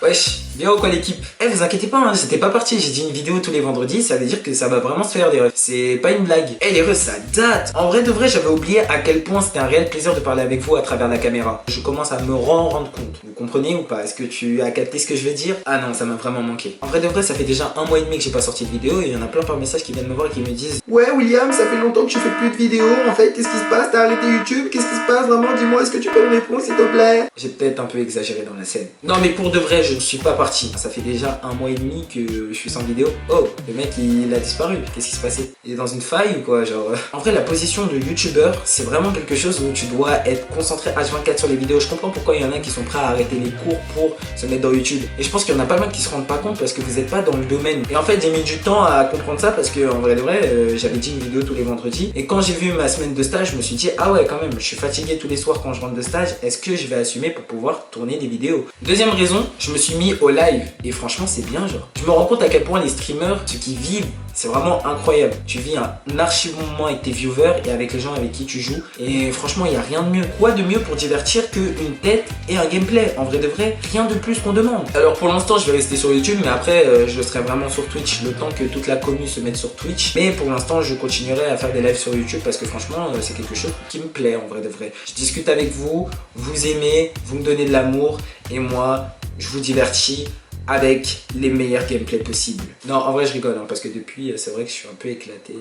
Wesh, bien ou quoi l'équipe? Eh vous inquiétez pas, hein, j'étais pas parti, j'ai dit une vidéo tous les vendredis, ça veut dire que ça va vraiment se faire des refs. C'est pas une blague. Eh les refs ça date. En vrai de vrai j'avais oublié à quel point c'était un réel plaisir de parler avec vous à travers la caméra. Je commence à me rendre compte. Vous comprenez ou pas? Est-ce que tu as capté ce que je veux dire? Ah non, ça m'a vraiment manqué. En vrai de vrai ça fait déjà 1 mois et demi que j'ai pas sorti de vidéo et il y en a plein par message qui viennent me voir et qui me disent: ouais William, ça fait longtemps que tu fais plus de vidéos, en fait qu'est-ce qui se passe? T'as arrêté YouTube? Qu'est-ce qui se passe? Vraiment dis-moi, est-ce que tu peux me répondre s'il te plaît? J'ai peut-être un peu exagéré dans la scène. Non mais pour de vrai je ne suis pas parti. Ça fait déjà 1 mois et demi que je suis sans vidéo. Oh, le mec il a disparu. Qu'est-ce qui se passait? Il est dans une faille ou quoi genre En vrai la position de youtubeur c'est vraiment quelque chose où tu dois être concentré H24 sur les vidéos. Je comprends pourquoi il y en a qui sont prêts à arrêter les cours pour se mettre dans YouTube. Et je pense qu'il y en a pas mal qui se rendent pas compte parce que vous n'êtes pas dans le domaine. Et en fait j'ai mis du temps à comprendre ça parce que en vrai de vrai j'avais dit une vidéo tous les vendredis. Et quand j'ai vu ma semaine de stage je me suis dit ah ouais quand même je suis fatigué tous les soirs quand je rentre de stage. Est-ce que je vais assumer pour pouvoir tourner des vidéos? Deuxième raison, je me suis mis au live. Et franchement c'est bien genre. Je me rends compte à quel point les streamers, ceux qui vivent, c'est vraiment incroyable. Tu vis un archi bon moment avec tes viewers et avec les gens avec qui tu joues. Et franchement, il n'y a rien de mieux. Quoi de mieux pour divertir qu'une tête et un gameplay? En vrai de vrai, rien de plus qu'on demande. Alors pour l'instant, je vais rester sur YouTube, mais après, je serai vraiment sur Twitch le temps que toute la commu se mette sur Twitch. Mais pour l'instant, je continuerai à faire des lives sur YouTube parce que franchement, c'est quelque chose qui me plaît en vrai de vrai. Je discute avec vous, vous aimez, vous me donnez de l'amour et moi, je vous divertis avec les meilleurs gameplays possibles. Non, en vrai, je rigole, hein, parce que depuis, c'est vrai que je suis un peu éclaté.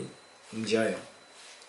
On me dit rien.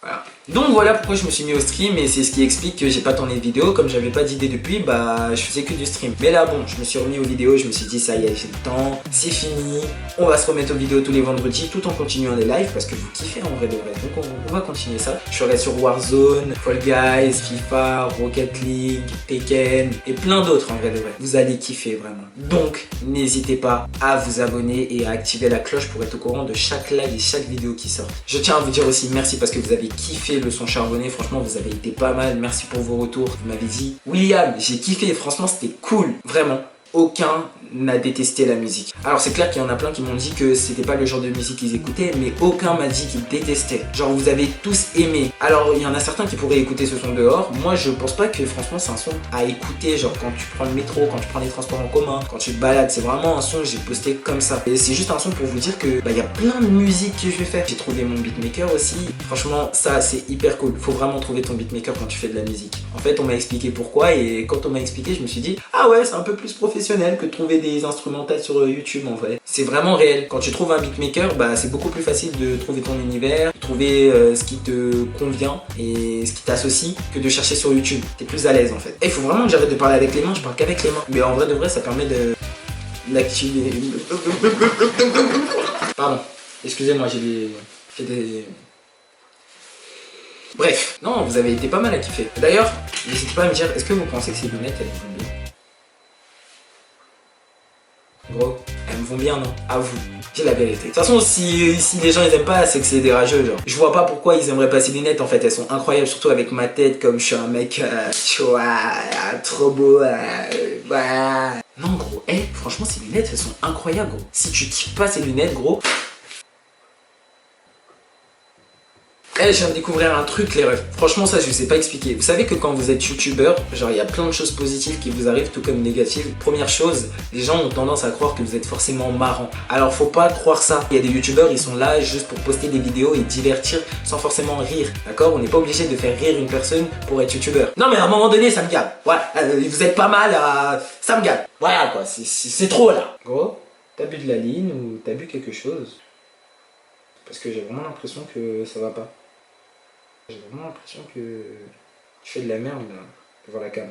Voilà. Donc voilà pourquoi je me suis mis au stream et c'est ce qui explique que j'ai pas tourné de vidéo. Comme j'avais pas d'idée depuis, bah je faisais que du stream. Mais là bon, je me suis remis aux vidéos, je me suis dit ça y est, j'ai le temps, c'est fini. On va se remettre aux vidéos tous les vendredis tout en continuant les lives parce que vous kiffez en vrai de vrai. Donc on va continuer ça. Je serai sur Warzone, Fall Guys, FIFA, Rocket League, Tekken et plein d'autres en vrai de vrai. Vous allez kiffer vraiment. Donc n'hésitez pas à vous abonner et à activer la cloche pour être au courant de chaque live et chaque vidéo qui sort. Je tiens à vous dire aussi merci parce que vous avez kiffé le son charbonné, franchement vous avez été pas mal, merci pour vos retours. Vous m'avez dit William, j'ai kiffé, franchement c'était cool, vraiment. Aucun n'a détesté la musique. Alors c'est clair qu'il y en a plein qui m'ont dit que c'était pas le genre de musique qu'ils écoutaient, mais aucun m'a dit qu'ils détestaient. Genre vous avez tous aimé. Alors il y en a certains qui pourraient écouter ce son dehors. Moi je pense pas que franchement c'est un son à écouter, genre quand tu prends le métro, quand tu prends les transports en commun, quand tu te balades. C'est vraiment un son que j'ai posté comme ça. Et c'est juste un son pour vous dire que bah, y a plein de musique que je vais faire. J'ai trouvé mon beatmaker aussi. Franchement ça c'est hyper cool. Faut vraiment trouver ton beatmaker quand tu fais de la musique. En fait on m'a expliqué pourquoi et quand on m'a expliqué je me suis dit ah ouais c'est un peu plus professionnel que de trouver des instrumentales sur YouTube en vrai. C'est vraiment réel. Quand tu trouves un beatmaker, bah, c'est beaucoup plus facile de trouver ton univers, de trouver ce qui te convient et ce qui t'associe que de chercher sur YouTube. T'es plus à l'aise en fait. Et il faut vraiment que j'arrête de parler avec les mains, je parle qu'avec les mains. Mais en vrai de vrai, ça permet de l'activer. Pardon, excusez-moi, j'ai des... Bref, non, vous avez été pas mal à kiffer. D'ailleurs, n'hésitez pas à me dire, est-ce que vous pensez que ces lunettes, elles vont bien? Gros, elles me vont bien, non? À vous, j'ai la vérité. De toute façon, si les gens ils aiment pas, c'est que c'est des rageux, genre. Je vois pas pourquoi ils aimeraient pas ces lunettes, en fait, elles sont incroyables, surtout avec ma tête, comme je suis un mec, tu vois, trop beau, voilà. Non, gros, franchement, ces lunettes, elles sont incroyables, gros. Si tu kiffes pas ces lunettes, gros... je viens de découvrir un truc les refs. Franchement ça je sais pas expliquer. Vous savez que quand vous êtes youtubeur, genre il y a plein de choses positives qui vous arrivent tout comme négatives. Première chose, les gens ont tendance à croire que vous êtes forcément marrant. Alors faut pas croire ça. Il y a des youtubeurs, ils sont là juste pour poster des vidéos et divertir sans forcément rire. D'accord? On n'est pas obligé de faire rire une personne pour être youtubeur. Non mais à un moment donné ça me gâte. Voilà, vous êtes pas mal, ça me gâte. Voilà quoi, c'est trop là. Gros, t'as bu de la ligne ou t'as bu quelque chose? Parce que j'ai vraiment l'impression que ça va pas. J'ai vraiment l'impression que tu fais de la merde là, devant la cam.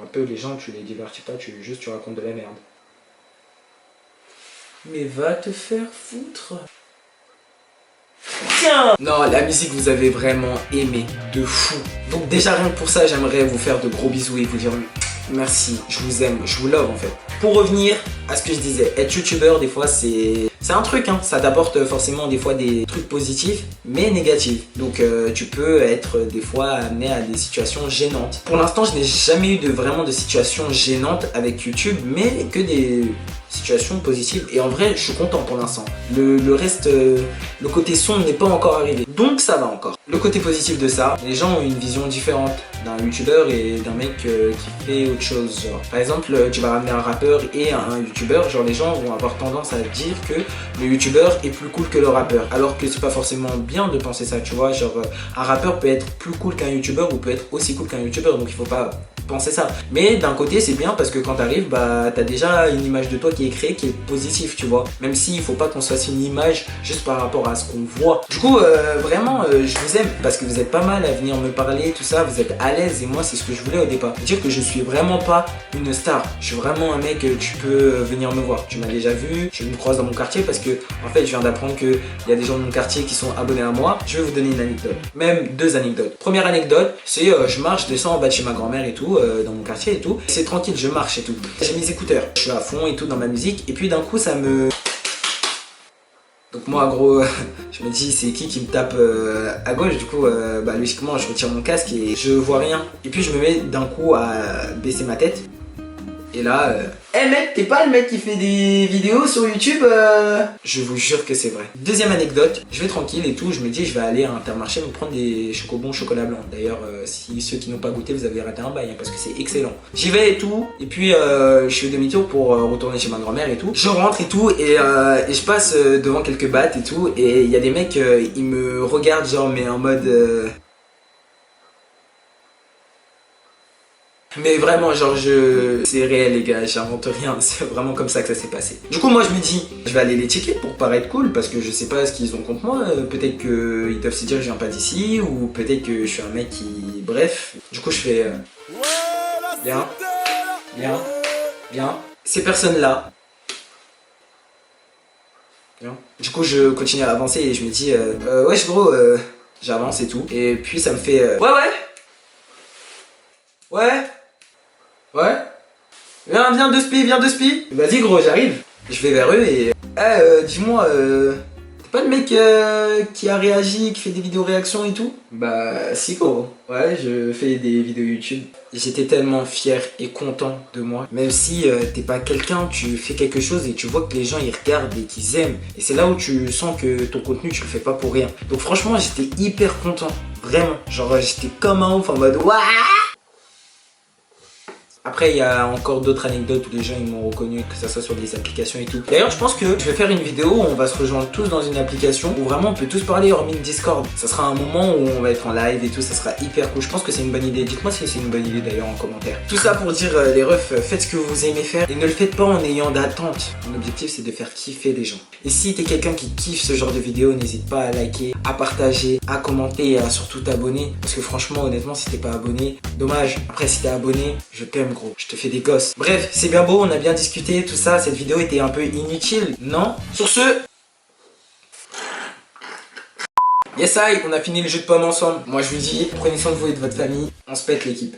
Un peu les gens tu les divertis pas, tu racontes de la merde. Mais va te faire foutre. Tiens! Non, la musique vous avez vraiment aimé, de fou. Donc déjà rien que pour ça j'aimerais vous faire de gros bisous et vous dire merci, je vous aime, je vous love en fait. Pour revenir à ce que je disais, être youtubeur des fois c'est un truc, hein. Ça t'apporte forcément des fois des trucs positifs mais négatifs. Donc tu peux être des fois amené à des situations gênantes. Pour l'instant je n'ai jamais eu vraiment de situation gênante avec YouTube, mais que des situations positives. Et en vrai je suis content pour l'instant. Le reste, le côté sombre n'est pas encore arrivé. Donc ça va encore. Le côté positif de ça, les gens ont une vision différente d'un youtubeur et d'un mec qui fait autre chose. Genre, par exemple, tu vas ramener un rappeur et un youtubeur, genre les gens vont avoir tendance à dire que le youtubeur est plus cool que le rappeur, alors que c'est pas forcément bien de penser ça, tu vois. Genre, un rappeur peut être plus cool qu'un youtubeur ou peut être aussi cool qu'un youtubeur, donc il faut pas penser ça. Mais d'un côté, c'est bien parce que quand t'arrives, bah t'as déjà une image de toi qui est créée, qui est positive, tu vois. Même s'il faut pas qu'on se fasse une image juste par rapport à ce qu'on voit. Du coup, vraiment, je vous aime parce que vous êtes pas mal à venir me parler, tout ça, vous êtes à l'aise et moi, c'est ce que je voulais au départ. Dire que je suis vraiment pas une star. Je suis vraiment un mec, tu peux venir me voir. Tu m'as déjà vu, tu me croises dans mon quartier parce que, en fait, je viens d'apprendre qu'il y a des gens de mon quartier qui sont abonnés à moi. Je vais vous donner une anecdote. Même 2 anecdotes. Première anecdote, c'est je marche, je descends en bas de chez ma grand-mère et tout, dans mon quartier et tout. C'est tranquille, je marche et tout. J'ai mes écouteurs. Je suis à fond et tout dans ma musique. Et puis d'un coup, ça me... Donc moi gros, je me dis c'est qui me tape à gauche, du coup bah logiquement je retire mon casque et je vois rien. Et puis je me mets d'un coup à baisser ma tête. Et là, hey mec, t'es pas le mec qui fait des vidéos sur YouTube Je vous jure que c'est vrai. Deuxième anecdote, je vais tranquille et tout, je me dis je vais aller à Intermarché me prendre des chocobons chocolat blanc. D'ailleurs, si ceux qui n'ont pas goûté, vous avez raté un bail, hein, parce que c'est excellent. J'y vais et tout, et puis je fais demi-tour pour retourner chez ma grand-mère et tout. Je rentre et tout, et je passe devant quelques battes et tout, et il y a des mecs, ils me regardent genre mais en mode... Mais vraiment, genre, c'est réel, les gars, j'invente rien, c'est vraiment comme ça que ça s'est passé. Du coup, moi, je me dis, je vais aller les checker pour paraître cool, parce que je sais pas ce qu'ils ont contre moi. Peut-être qu'ils doivent se dire que je viens pas d'ici, ou peut-être que je suis un mec qui... Bref. Du coup, je fais... Bien, bien, bien. Ces personnes-là... Bien. Du coup, je continue à avancer et je me dis, wesh gros, j'avance et tout. Et puis, ça me fait... Ouais. Ouais. Viens de spi, viens de spi. Vas-y gros, j'arrive. Je vais vers eux et... dis-moi, t'es pas le mec qui a réagi, qui fait des vidéos réactions et tout? Bah si gros. Ouais, je fais des vidéos YouTube. J'étais tellement fier et content de moi. Même si t'es pas quelqu'un, tu fais quelque chose et tu vois que les gens ils regardent et qu'ils aiment. Et c'est là où tu sens que ton contenu tu le fais pas pour rien. Donc franchement j'étais hyper content. Vraiment. Genre j'étais comme un ouf en mode waouh. Après, il y a encore d'autres anecdotes où les gens ils m'ont reconnu, que ça soit sur des applications et tout. D'ailleurs, je pense que je vais faire une vidéo où on va se rejoindre tous dans une application où vraiment on peut tous parler hormis le Discord. Ça sera un moment où on va être en live et tout, ça sera hyper cool. Je pense que c'est une bonne idée. Dites-moi si c'est une bonne idée d'ailleurs en commentaire. Tout ça pour dire les refs, faites ce que vous aimez faire et ne le faites pas en ayant d'attente. Mon objectif c'est de faire kiffer les gens. Et si t'es quelqu'un qui kiffe ce genre de vidéo, n'hésite pas à liker, à partager, à commenter et à surtout t'abonner. Parce que franchement, honnêtement, si t'es pas abonné, dommage. Après, si t'es abonné, je t'aime gros. Je te fais des gosses. Bref, c'est bien beau, on a bien discuté, tout ça. Cette vidéo était un peu inutile, non? Sur ce... Yes, on a fini le jeu de pommes ensemble. Moi, je vous dis, prenez soin de vous et de votre famille. On se pète l'équipe.